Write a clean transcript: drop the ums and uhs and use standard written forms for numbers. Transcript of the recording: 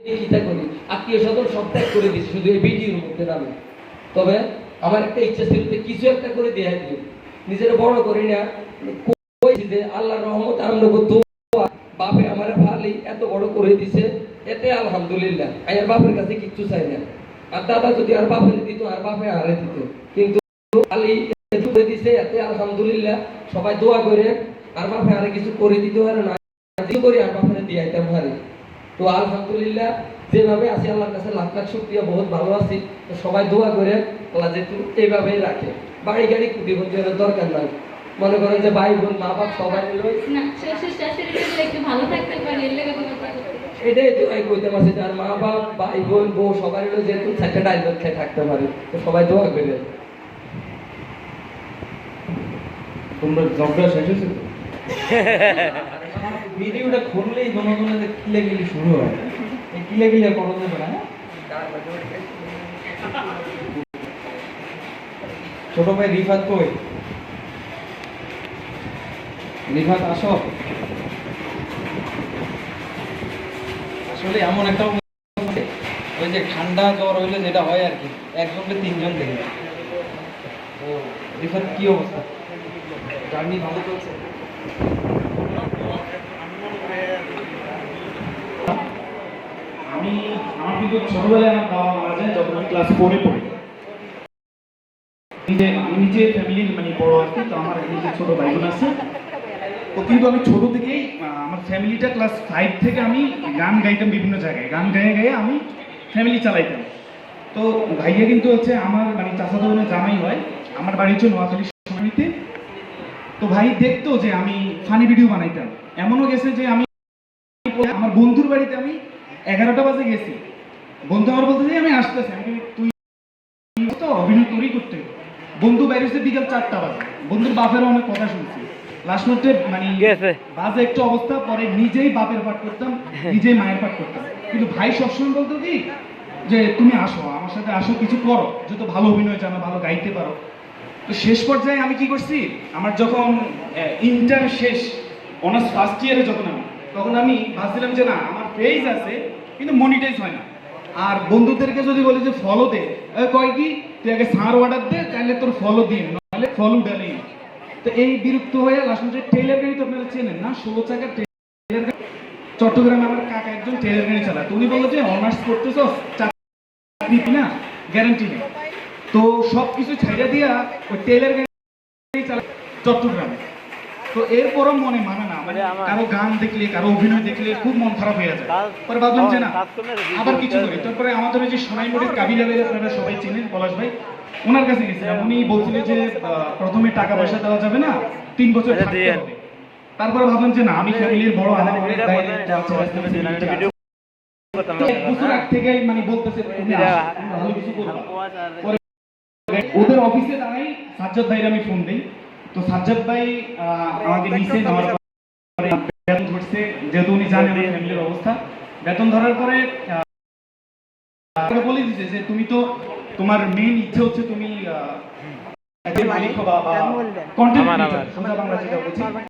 চিন্তা করি আত্মীয় স্বজন সব ত্যাগ করে দিচ্ছি শুধু এই ভিডিওর মধ্যে নামে। তবে আমার একটা ইচ্ছা ছিল যে কিছু একটা করে দেয়া দিল, নিজের বড় করি না, যে আল্লাহর রহমত আমরা দোয়া বাপে আমার ভালোই এত বড় করে দিছে, এতে আলহামদুলিল্লাহ। আমি আর বাপের কাছে কিচ্ছু চাই না। আর দাদা যদি আর বাপের দিত আর বাপে হারে দিত, কিন্তু আলী করে দিছে এতে আলহামদুলিল্লাহ। সবাই দোয়া করে আর বাপে আরে কিছু করে দিতে পারে না করি আর বাপে দিয়ে আইতে পারি। তো আলহামদুলিল্লাহ যেভাবে আছি আল্লাহর কাছে লাখ লাখ শুকরিয়া, বহুত ভালো আছি। তো সবাই দোয়া করে আল্লাহ যেহেতু এইভাবেই রাখে। বাড়ি গাড়ি কুটি কুটি দরকার নাই, মনে করেন যে ভাই বোন মা বাপ সবাই এটাই তো কইতে পারছি যে আর মা বাপ ভাই বোন বউ সবাই যেহেতু চারটা ডাইল খেয়ে থাকতে পারে। তো সবাই দোয়া করে। তোমরা ঝগড়া শেষ হয়েছে? ভিডিওটা খুললেই জনগণের কিলাকিলি শুরু হয়। এই কিলাকিলি করা যাবে না। ছোট ভাই রিফাত কই? রিফাত আসো। আসলে এমন একটা ওই যে ঠান্ডা জ্বর হইলে যেটা হয় আর কি, একজনকে তিনজন দেখে। তো রিফাত কি অবস্থা? জার্নি ভালো চলছে? আমার কিন্তু ছোটবেলায় আমার বাবা মারা যায় যখন আমি ক্লাস 4-এ পড়ি। আমি নিজে ফ্যামিলির মানে বড় আর কি, তো আমার নিজে ছোট ভাই বোন আছে। তো কিন্তু আমি ছোট থেকেই আমার ফ্যামিলিটা ক্লাস 5 থেকে আমি গান গাইতাম, বিভিন্ন জায়গায় গান গায়ে গায়ে আমি ফ্যামিলি চালাইতাম। তো ভাইয়া কিন্তু হচ্ছে আমার মানে চাচাতো বোনের জামাই হয়। আমার বাড়ি হচ্ছে নোয়াখালী সোনামীতে। তো ভাই দেখতো যে আমি ফানি ভিডিও বানাইতাম। এমনও গেছে যে আমি আমার বন্ধুর বাড়িতে আমি 11টা বাজে গেছি, বন্ধু আমার বলতে যে আমি আসতেছি, আমি তুই তো অভিনয় তোরই করতে। বন্ধু বাইরে হচ্ছে বিকাল 4টা বাজে। বন্ধুর বাপেরও অনেক কথা শুনছি। লাস্ট মুহূর্তে মানে বাজে একটু অবস্থা, পরে নিজেই বাপের পাঠ করতাম, নিজেই মায়ের পাঠ করতাম। কিন্তু ভাই সবসময় বলতো কি যে তুমি আসো, আমার সাথে আসো, কিছু করো, যত ভালো অভিনয় জানো, ভালো গাইতে পারো। তো শেষ পর্যায়ে আমি কি করছি, আমার যখন ইন্টার শেষ অনার্স ফার্স্ট ইয়ারে যখন আমি, তখন আমি ভাবছিলাম যে না আমার পেজ আছে কিন্তু মনিটাইজ হয় না। আর বন্ধুদেরকে যদি বলি যে ফলো দে, কয় কি তুই আগে সার অর্ডার দে, তাহলে তোর ফলো দিন, নাহলে ফলো ডালেই। তো এই বিরক্ত হয়ে লাস্ট পর্যায়ে টেইলার গাড়ি তো আপনারা চেনেন না, 16 চাকার টেইলার গাড়ি। চট্টগ্রামে আমার কাকা একজন টেইলার গাড়ি চালায়। তো উনি বললো যে অনার্স করতেছো, চাকরি না, গ্যারান্টি নেই। তো সব কিছু ছাইড়া দিয়া ওই টেইলার গাড়ি চালায় চট্টগ্রামে। তো এরপরও মনে মানে না, মানে কারো গান দেখলে, কারো অভিনয় দেখলে খুব মন খারাপ হয়ে যায়। পরে ভাবলাম যে না আবার কিছু করি। তারপরে আমাদের ওই যে সোনাইমুড়ির কাবিলা ভাই, আপনারা সবাই চেনেন, পলাশ ভাই, ওনার কাছে গেছিলাম। উনি বলছিলেন যে প্রথমে টাকা পয়সা দেওয়া যাবে না, 3 বছর থাকতে হবে। তারপরে ভাবলাম যে না আমি ফ্যামিলির বড়, আমার অনেক দায়িত্ব আছে। এক বছর আগ থেকে মানে বলতেছে তুমি ভালো কিছু করবা। ওদের অফিসে দাঁড়াই সাজ্জাদ ভাইয়ের আমি ফোন দিই। তো সাজ্জাদ ভাই আমাকে নিচে নেওয়ার পরে বেতন ধরছে, যেহেতু উনি জানে আমার ফ্যামিলির অবস্থা। বেতন ধরার পরে বলে দিচ্ছে যে তুমি তো তোমার মেইন ইচ্ছে হচ্ছে তুমি মালিক হবা বা কন্টেন্ট ক্রিয়েটর, সোজা বাংলা যেটা বলছি।